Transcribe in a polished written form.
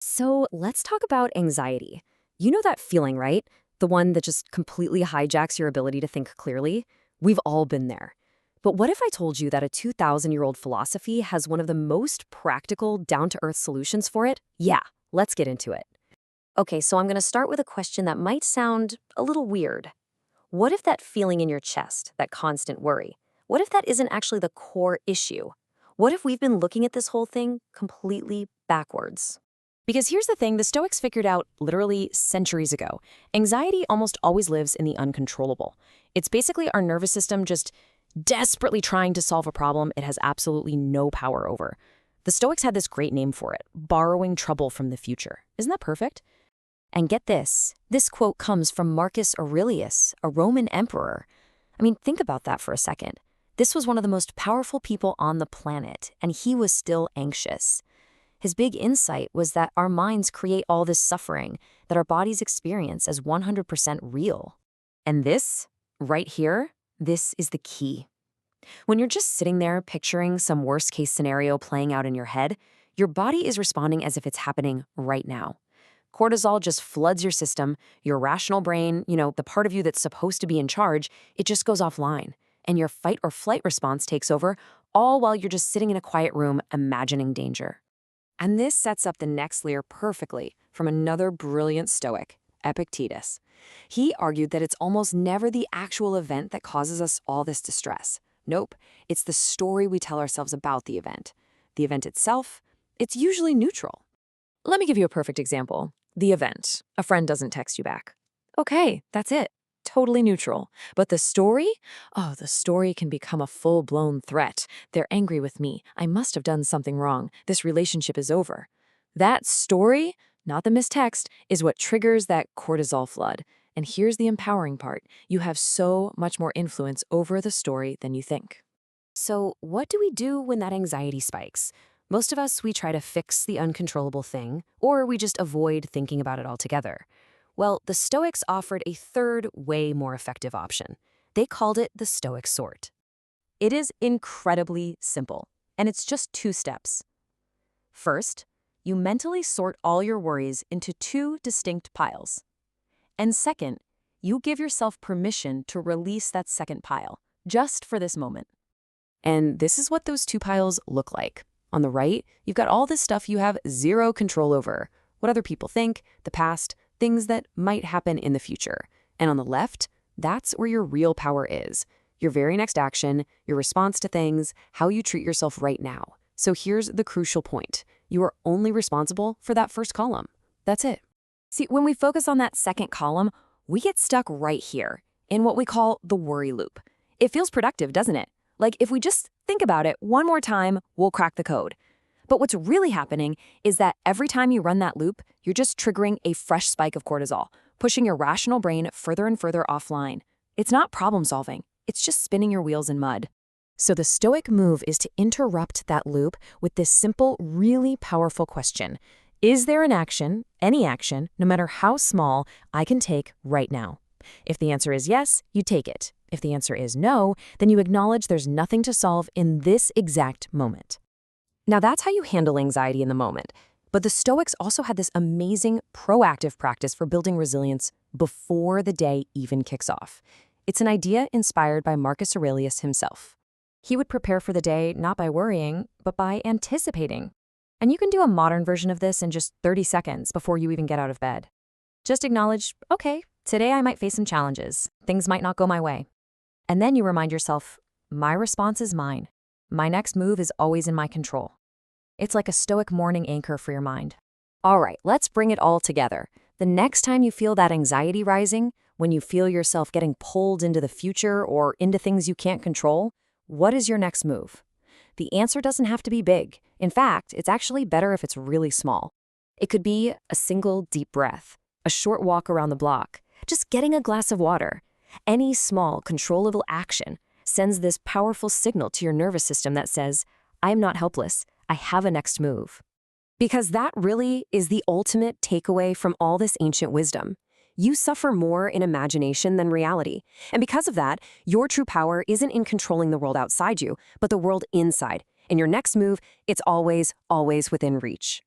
So let's talk about anxiety. You know that feeling, right? The one that just completely hijacks your ability to think clearly? We've all been there. But what if I told you that a 2,000-year-old philosophy has one of the most practical, down-to-earth solutions for it? Yeah, let's get into it. Okay, so I'm going to start with a question that might sound a little weird. What if that feeling in your chest, that constant worry, what if that isn't actually the core issue? What if we've been looking at this whole thing completely backwards? Because here's the thing, the Stoics figured out literally centuries ago. Anxiety almost always lives in the uncontrollable. It's basically our nervous system just desperately trying to solve a problem it has absolutely no power over. The Stoics had this great name for it, borrowing trouble from the future. Isn't that perfect? And get this quote comes from Marcus Aurelius, a Roman emperor. I mean, think about that for a second. This was one of the most powerful people on the planet, and he was still anxious. His big insight was that our minds create all this suffering that our bodies experience as 100% real. And this, right here, this is the key. When you're just sitting there picturing some worst-case scenario playing out in your head, your body is responding as if it's happening right now. Cortisol just floods your system, your rational brain, the part of you that's supposed to be in charge, it just goes offline. And your fight or flight response takes over, all while you're just sitting in a quiet room imagining danger. And this sets up the next layer perfectly from another brilliant Stoic, Epictetus. He argued that it's almost never the actual event that causes us all this distress. Nope, it's the story we tell ourselves about the event. The event itself, it's usually neutral. Let me give you a perfect example. The event. A friend doesn't text you back. Okay, that's it. Totally neutral. But the story? Oh, the story can become a full-blown threat. They're angry with me. I must have done something wrong. This relationship is over. That story, not the missed text, is what triggers that cortisol flood. And here's the empowering part. You have so much more influence over the story than you think. So what do we do when that anxiety spikes? Most of us, we try to fix the uncontrollable thing, or we just avoid thinking about it altogether. Well, the Stoics offered a third, way more effective option. They called it the Stoic Sort. It is incredibly simple, and it's just 2 steps. First, you mentally sort all your worries into 2 distinct piles. And second, you give yourself permission to release that second pile, just for this moment. And this is what those 2 piles look like. On the right, you've got all this stuff you have zero control over. What other people think, the past, things that might happen in the future. And on the left, that's where your real power is. Your very next action, your response to things, how you treat yourself right now. So here's the crucial point. You are only responsible for that first column. That's it. See, when we focus on that second column, we get stuck right here in what we call the worry loop. It feels productive, doesn't it? Like if we just think about it one more time, we'll crack the code. But what's really happening is that every time you run that loop, you're just triggering a fresh spike of cortisol, pushing your rational brain further and further offline. It's not problem solving. It's just spinning your wheels in mud. So the Stoic move is to interrupt that loop with this simple, really powerful question. Is there an action, any action, no matter how small, I can take right now? If the answer is yes, you take it. If the answer is no, then you acknowledge there's nothing to solve in this exact moment. Now that's how you handle anxiety in the moment. But the Stoics also had this amazing proactive practice for building resilience before the day even kicks off. It's an idea inspired by Marcus Aurelius himself. He would prepare for the day not by worrying, but by anticipating. And you can do a modern version of this in just 30 seconds before you even get out of bed. Just acknowledge, okay, today I might face some challenges. Things might not go my way. And then you remind yourself, my response is mine. My next move is always in my control. It's like a Stoic morning anchor for your mind. All right, let's bring it all together. The next time you feel that anxiety rising, when you feel yourself getting pulled into the future or into things you can't control, what is your next move? The answer doesn't have to be big. In fact, it's actually better if it's really small. It could be a single deep breath, a short walk around the block, just getting a glass of water. Any small, controllable action sends this powerful signal to your nervous system that says, I'm not helpless. I have a next move. Because that really is the ultimate takeaway from all this ancient wisdom. You suffer more in imagination than reality. And because of that, your true power isn't in controlling the world outside you, but the world inside. In your next move, it's always, always within reach.